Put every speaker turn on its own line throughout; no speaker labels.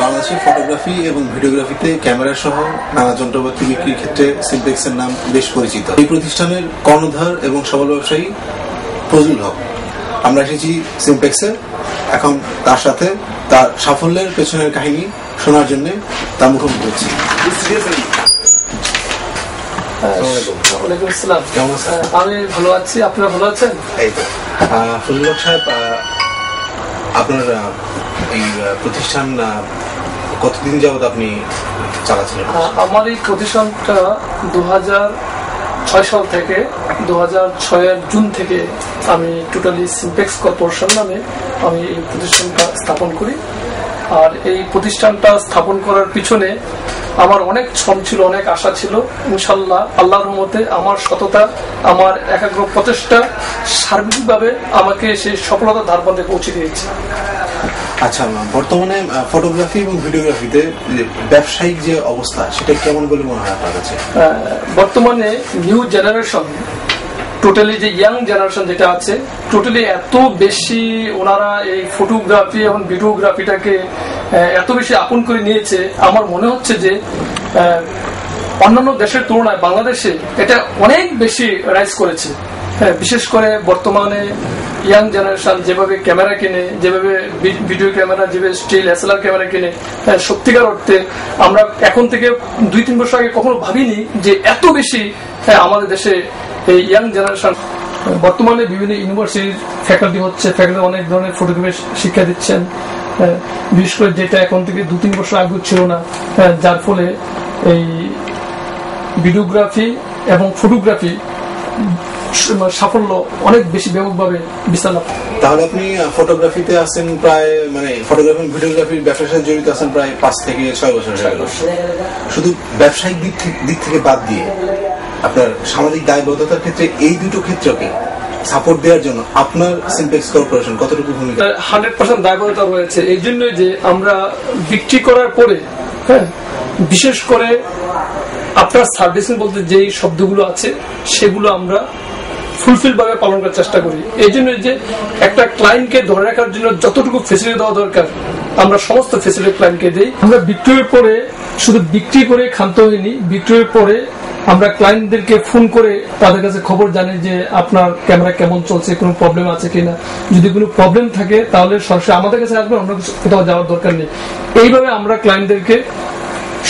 বাংলাদেশের ফটোগ্রাফি এবং ভিডিওগ্রাফিতে ক্যামেরা সহ নানা যন্ত্রপাতি বিক্রির ক্ষেত্রে সিমপ্লেক্সের নাম বেশ পরিচিত। এই প্রতিষ্ঠানের কর্ণধার এবং সফল ব্যবসায়ী ফজলুল হক। আমরা এসেছি সিমপ্লেক্সে, এখন তার সাথে তার সাফল্যের পেছনের কাহিনী শোনার জন্য তার মুখোমুখি হচ্ছি।
আমি ভালো আছি, আপনারা ভালো আছেন?
ফজলুল হক সাহেব, আপনার এই প্রতিষ্ঠান কতদিন যাবত আপনি চালাচ্ছেন?
আমার এই প্রতিষ্ঠানটা 2006 সাল থেকে 2006 জুন থেকে আমি টোটালি সিমপ্লেক্স কর্পোরেশন নামে আমি এই প্রতিষ্ঠানটা স্থাপন করি। আর এই প্রতিষ্ঠানটা স্থাপন করার পিছনে আমার অনেক শ্রম ছিল, অনেক আশা ছিল। ইনশাল্লাহ আল্লাহর রহমতে আমার সততা, আমার একাগ্র প্রচেষ্টা সার্বিকভাবে আমাকে সেই সফলতার ধারবন্ধে পৌঁছে দিয়েছে।
আচ্ছা, বর্তমানে ফটোগ্রাফি এবং ভিডিওগ্রাফিতে ব্যবসায়িক যে অবস্থা সেটা কেমন বলে মনে হয় আপনার কাছে?
বর্তমানে নিউ জেনারেশন, টোটালি যে ইয়াং জেনারেশন যেটা আছে, টোটালি এত বেশি ওনারা এই ফটোগ্রাফি এবং ভিডিওগ্রাফিটাকে এত বেশি আপন করে নিয়েছে। আমার মনে হচ্ছে যে অন্যান্য দেশের তুলনায় বাংলাদেশে এটা অনেক বেশি রাইজ করেছে। বিশেষ করে বর্তমানে ইয়াং জেনারেশন যেভাবে ক্যামেরা কিনে, যেভাবে ভিডিও ক্যামেরা, যেভাবে স্টিল এসএলআর ক্যামেরা কিনে, সত্যিকার অর্থে আমরা এখন থেকে 2-3 বছর আগে কখনো ভাবিনি যে এত বেশি আমাদের দেশে এই ইয়াং জেনারেশন। বর্তমানে বিভিন্ন ইউনিভার্সিটির ফ্যাকাল্টি হচ্ছে, ফ্যাকাল্টি অনেক ধরনের ফটোগ্রাফি শিক্ষা দিচ্ছেন, বিশেষ করে যেটা এখন থেকে 2-3 বছর আগে ছিল না, যার ফলে এই ভিডিওগ্রাফি এবং ফটোগ্রাফি সাফল্য অনেক বেশি ব্যাপকভাবে বিস্তার লাভ।
তাহলে আপনি ফটোগ্রাফিতে আছেন প্রায়, মানে ফটোগ্রাফি ভিডিওগ্রাফির ব্যবসার সাথে জড়িত আছেন প্রায় 5 থেকে 6 বছর। শুধু ব্যবসায়িক দিক থেকে বাদ দিয়ে আপনার সামাজিক দায়বদ্ধতার ক্ষেত্রে এই দুটো ক্ষেত্রকে সাপোর্ট দেওয়ার জন্য আপনার সিমপ্লেক্স কর্পোরেশন কতটুকু ভূমিকা?
100% দায়বদ্ধতা রয়েছে। এই জন্য যে আমরা বিক্রি করার পরে বিশেষ করে আপনার সার্ভিসিং বলতে যেই শব্দগুলো আছে সেগুলো আমরা ফুলফিল ভাবে পালন করার চেষ্টা করি। এই জন্য যে একটা ক্লায়েন্টকে ধরে রাখার জন্য যতটুকু ফেসিলিটি দেওয়া দরকার আমরা সমস্ত ফেসিলিটি ক্লায়েন্টকে দিই। আমরা বিক্রির পরে শুধু বিক্রি করে ক্ষান্ত হইনি, বিক্রির পরে আমরা ক্লায়েন্টদেরকে ফোন করে তাদের কাছে খবর জানি যে আপনার ক্যামেরা কেমন চলছে, কোনো প্রবলেম আছে কিনা। যদি কোনো প্রবলেম থাকে তাহলে সরাসরি আমাদের কাছে আসবে, অন্য কোথাও যাওয়ার দরকার নেই। এইভাবে আমরা ক্লায়েন্টদেরকে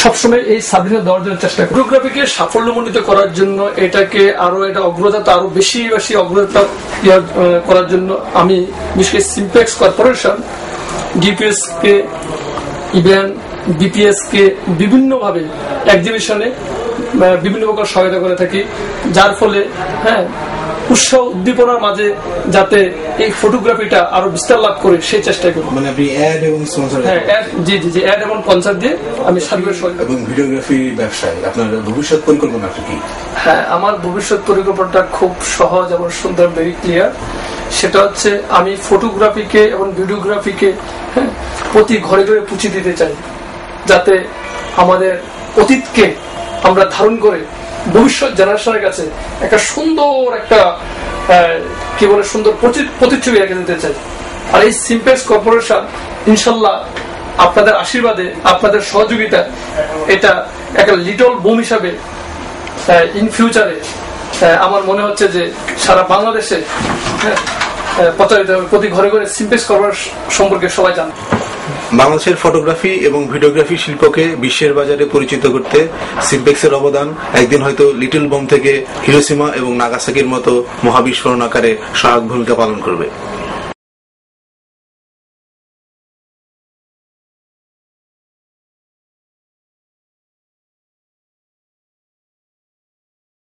সবসময় এই সার্ভিস দেওয়ার জন্য চেষ্টা করি। ফটোগ্রাফিকে সাফল্যমণ্ডিত করার জন্য এটাকে আরো এটা অগ্রতা আরো বেশি বেশি অগ্রতা করার জন্য আমি বিশেষ করে সিমপ্লেক্স কর্পোরেশন ডিপিএস কে, ইভেন বিপিএস কে বিভিন্নভাবে এক্সিবিশনে বিভিন্ন প্রকার সহায়তা করে থাকি, যার ফলে উৎসাহ উদ্দীপনার মাঝে যাতে এই ফটোগ্রাফিটা আরো বিস্তার লাভ করে সেই চেষ্টা করি।
মানে আপনি অ্যাড এবং স্পন্সর?
জি, অ্যাড এবং স্পন্সর দিয়ে আমি সার্ভিস।
এবং ভিডিওগ্রাফি ব্যবসায় আপনার ভবিষ্যৎ পরিকল্পনা কি?
আমার ভবিষ্যৎ পরিকল্পনাটা খুব সহজ এবং সুন্দর, ভেরি ক্লিয়ার। সেটা হচ্ছে আমি ফটোগ্রাফিকে এবং ভিডিওগ্রাফিকে প্রতি ঘরে ঘরে পৌঁছে দিতে চাই, যাতে আমাদের অতীতকে আমরা ধারণ করে ভবিষ্যৎ জেনারেশনের কাছে একটা সুন্দর একটা কি বলে সুন্দর প্রতিচ্ছবি রেখে দিতে চাই। আর এই সিমপ্লেক্স কর্পোরেশন ইনশাল্লাহ আপনাদের আশীর্বাদে, আপনাদের সহযোগিতা, এটা একটা লিটল বুম হিসাবে ইন ফিউচারে আমার মনে হচ্ছে যে সারা বাংলাদেশে প্রচারিত হবে, প্রতি ঘরে ঘরে সিমপ্লেক্স কর্পোরেশন সম্পর্কে সবাই জানে।
বাংলাদেশের ফটোগ্রাফি এবং ভিডিওগ্রাফি শিল্পকে বিশ্বের বাজারে পরিচিত করতে সিমপ্লেক্সের অবদান একদিন হয়তো লিটল বম থেকে হিরোশিমা এবং নাগাসাকির মতো মহাবিস্ফোরণ আকারে সহায়ক ভূমিকা পালন করবে।